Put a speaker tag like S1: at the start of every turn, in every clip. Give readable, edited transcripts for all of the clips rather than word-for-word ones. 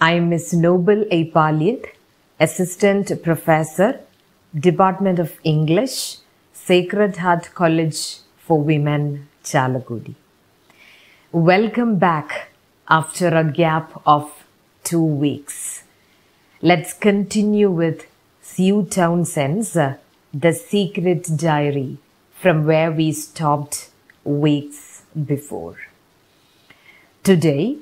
S1: I am Miss Noble A. Paliyat, Assistant Professor, Department of English, Sacred Heart College for Women, Chalagudi. Welcome back after a gap of 2 weeks. Let's continue with Sue Townsend's The Secret Diary from where we stopped weeks before. Today,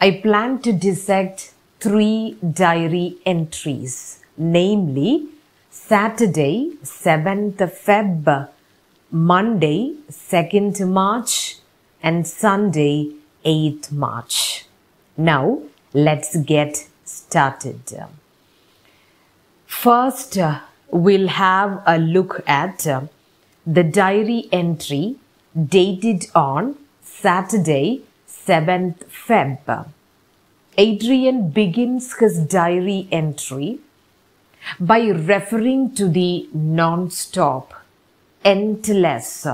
S1: I plan to dissect 3 diary entries, namely Saturday, 7th Feb, Monday, 2nd March, and Sunday, 8th March. Now, let's get started. First, we'll have a look at the diary entry dated on Saturday, 7th Feb. Adrian begins his diary entry by referring to the non-stop, endless,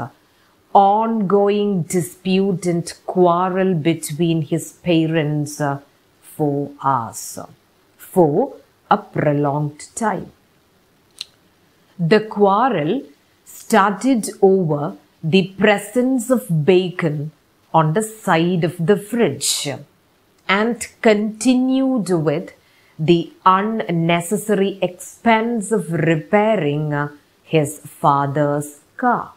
S1: ongoing dispute and quarrel between his parents for hours, for a prolonged time. The quarrel started over the presence of bacon on the side of the fridge and continued with the unnecessary expense of repairing his father's car.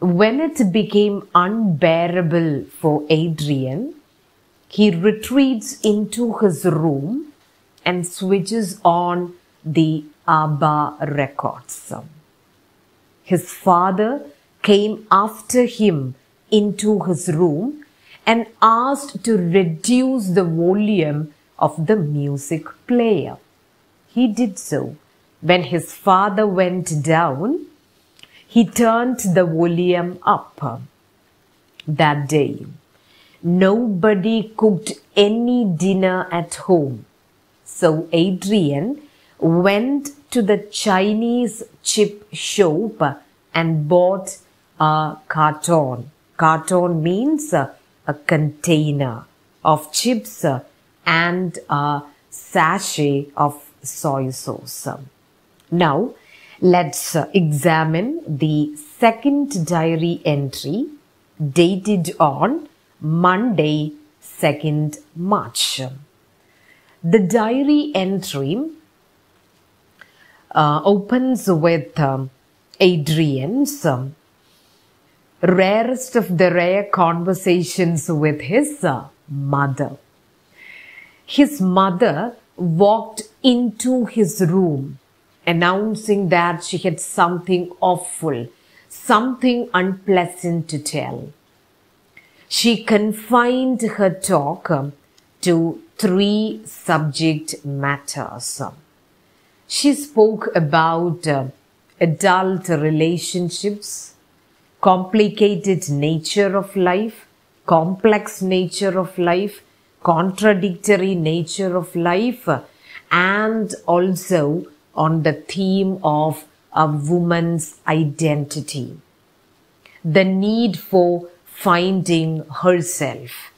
S1: When it became unbearable for Adrian, he retreats into his room and switches on the ABBA records. His father came after him into his room and asked to reduce the volume of the music player. He did so. When his father went down, he turned the volume up. That day, nobody cooked any dinner at home. So Adrian went to the Chinese chip shop and bought a carton. Carton means a container of chips and a sachet of soy sauce. Now, let's examine the second diary entry dated on Monday, 2nd March. The diary entry opens with Adrian's rarest of the rare conversations with his mother. His mother walked into his room announcing that she had something awful, something unpleasant to tell. She confined her talk to 3 subject matters. She spoke about adult relationships, complicated nature of life, complex nature of life, contradictory nature of life, and also on the theme of a woman's identity. The need for finding herself,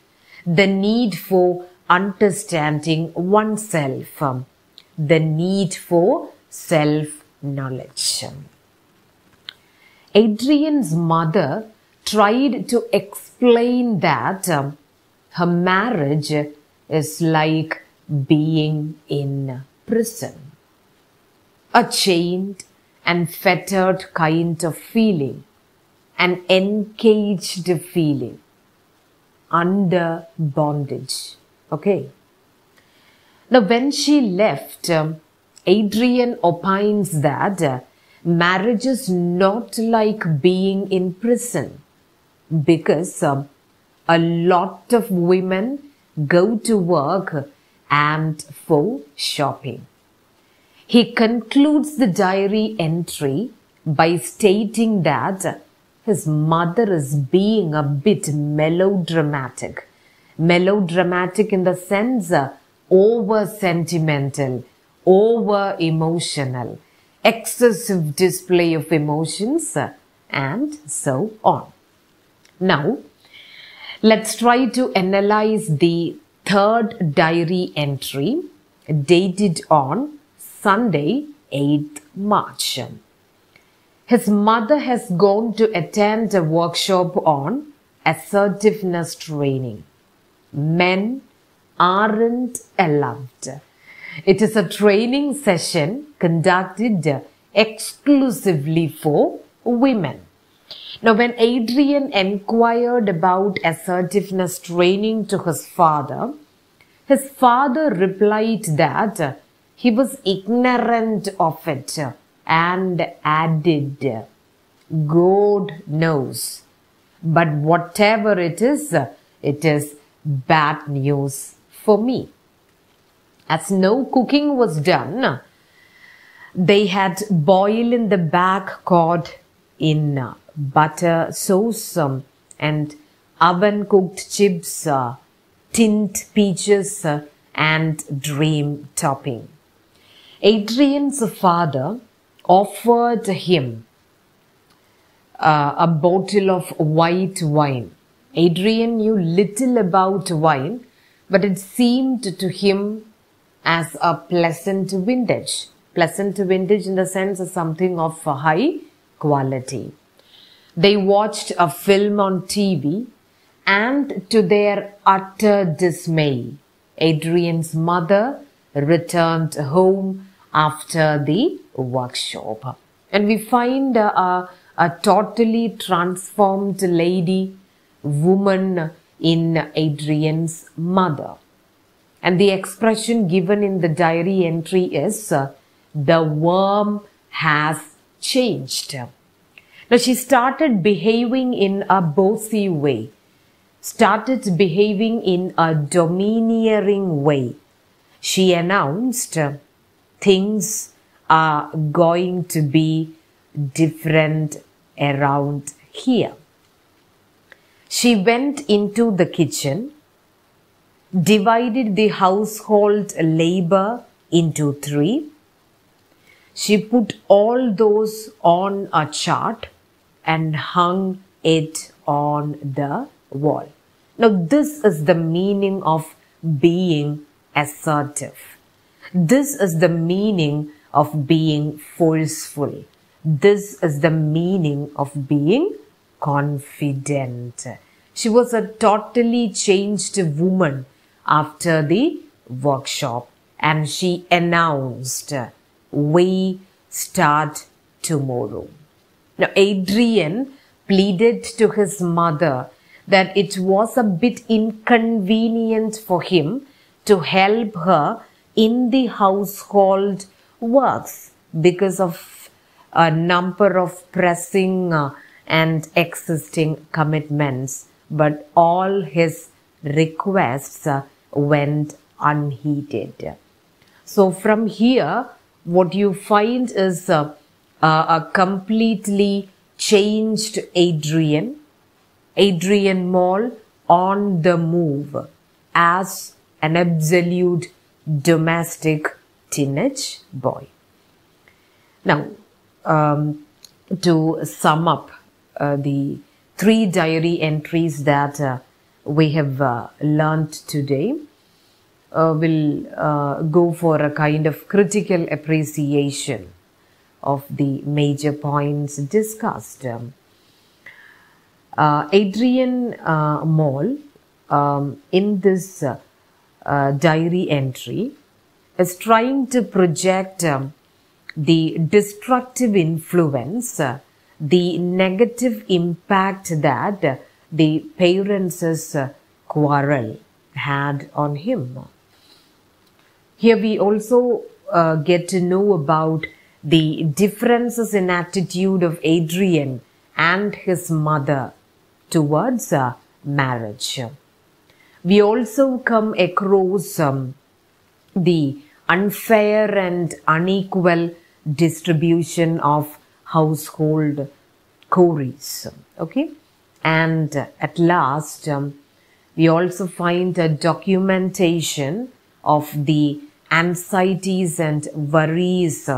S1: the need for understanding oneself, the need for self-knowledge. Adrian's mother tried to explain that her marriage is like being in prison. A chained and fettered kind of feeling, an encaged feeling, under bondage. Okay. Now, when she left, Adrian opines that marriage is not like being in prison because a lot of women go to work and for shopping. He concludes the diary entry by stating that his mother is being a bit melodramatic. Melodramatic in the sense over sentimental, over emotional, excessive display of emotions, and so on. Now, let's try to analyze the third diary entry dated on Sunday, 8th March. His mother has gone to attend a workshop on assertiveness training. Men aren't allowed. It is a training session conducted exclusively for women. Now, when Adrian inquired about assertiveness training to his father replied that he was ignorant of it and added, God knows. But whatever it is bad news for me. As no cooking was done, they had boiled in the back cord in butter sauce and oven cooked chips, tinned peaches and dream topping. Adrian's father offered him a bottle of white wine. Adrian knew little about wine, but it seemed to him as a pleasant vintage. Pleasant vintage in the sense of something of a high quality. They watched a film on TV, and to their utter dismay, Adrian's mother returned home after the workshop. And we find a totally transformed woman in Adrian's mother. And the expression given in the diary entry is, the worm has changed. Now she started behaving in a bossy way, started behaving in a domineering way. She announced, things are going to be different around here. She went into the kitchen, divided the household labor into 3. She put all those on a chart and hung it on the wall. Now, this is the meaning of being assertive. This is the meaning of being forceful. This is the meaning of being confident. She was a totally changed woman after the workshop, and she announced, we start tomorrow. Now, Adrian pleaded to his mother that it was a bit inconvenient for him to help her in the household works because of a number of pressing and existing commitments, but all his requests went unheeded. So from here, what you find is a completely changed Adrian Mole on the move as an absolute domestic teenage boy. Now, to sum up the 3 diary entries that we have learnt today, we'll go for a kind of critical appreciation of the major points discussed. Adrian Mole, in this diary entry, is trying to project the destructive influence, the negative impact that the parents' quarrel had on him. Here we also get to know about the differences in attitude of Adrian and his mother towards marriage. We also come across the unfair and unequal distribution of household chores. Okay? And at last, we also find a documentation of the anxieties and worries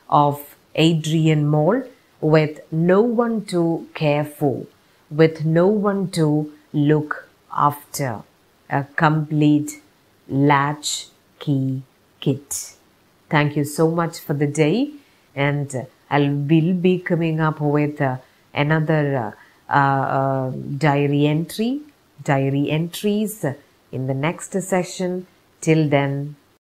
S1: of Adrian Mole with no one to care for, with no one to look after. A complete latch key kit. Thank you so much for the day, and will be coming up with another diary entries in the next session. Till then,